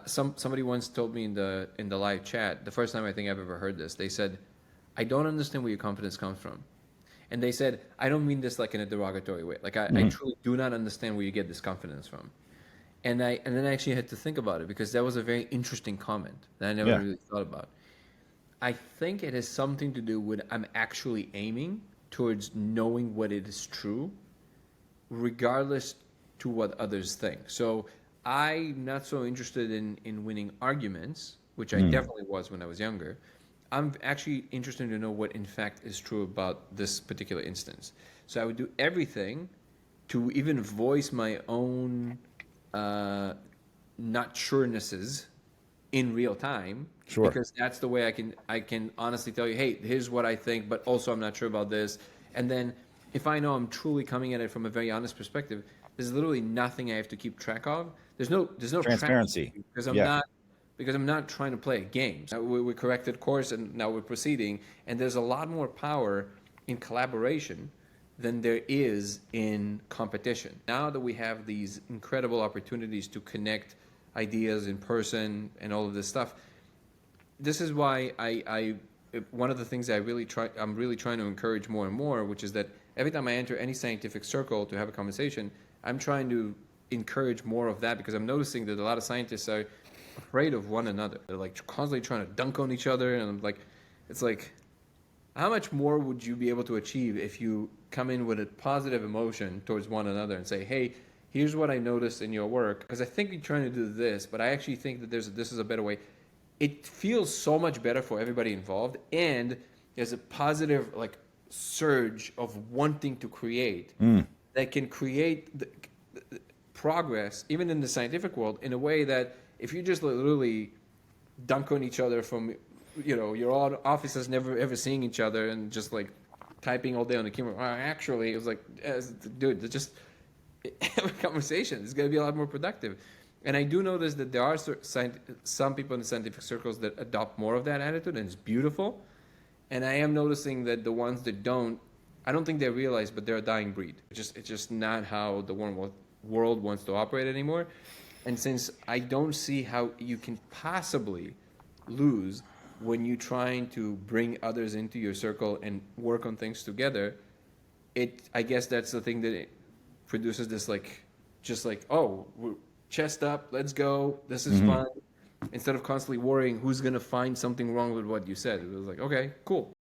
Somebody once told me in the live chat, the first time I think I've ever heard this, they said, "I don't understand where your confidence comes from," and they said, "I don't mean this like in a derogatory way. Like I Hmm. truly do not understand where you get this confidence from." And then I actually had to think about it because that was a very interesting comment that I never Yeah, really thought about. I think it has something to do with I'm actually aiming towards knowing what it is true, regardless to what others think. So I'm not so interested in winning arguments, which I mm, definitely was when I was younger. I'm actually interested to know what in fact is true about this particular instance. So I would do everything to even voice my own uh, not surenesses in real time, sure. because that's the way I can honestly tell you, hey, here's what I think, but also I'm not sure about this. And then if I know I'm truly coming at it from a very honest perspective, there's literally nothing I have to keep track of. There's no tracking Transparency. because Yeah. I'm not trying to play games. We corrected course and now we're proceeding, and there's a lot more power in collaboration than there is in competition. Now that we have these incredible opportunities to connect ideas in person and all of this stuff, this is why one of the things I'm really trying to encourage more and more, which is that every time I enter any scientific circle to have a conversation, I'm trying to encourage more of that because I'm noticing that a lot of scientists are afraid of one another. They're like constantly trying to dunk on each other, and I'm like, it's like, how much more would you be able to achieve if you come in with a positive emotion towards one another and say, hey, here's what I noticed in your work, because I think you're trying to do this, but I actually think that this is a better way. It feels so much better for everybody involved, and there's a positive like surge of wanting to create Mm, that can create progress even in the scientific world in a way that if you just literally dunk on each other from your own offices, never ever seeing each other and just like typing all day on the keyboard. Actually, it was like, dude, it's just have a conversation. It's going to be a lot more productive. And I do notice that there are some people in the scientific circles that adopt more of that attitude, and it's beautiful. And I am noticing that the ones that don't, I don't think they realize, but they're a dying breed. It's just not how the world wants to operate anymore. And since I don't see how you can possibly lose when you're trying to bring others into your circle and work on things together, I guess that's the thing that it produces this like, just like, oh, we're chest up, let's go, this is hmm fun. Instead of constantly worrying who's gonna find something wrong with what you said, it was like, okay, cool.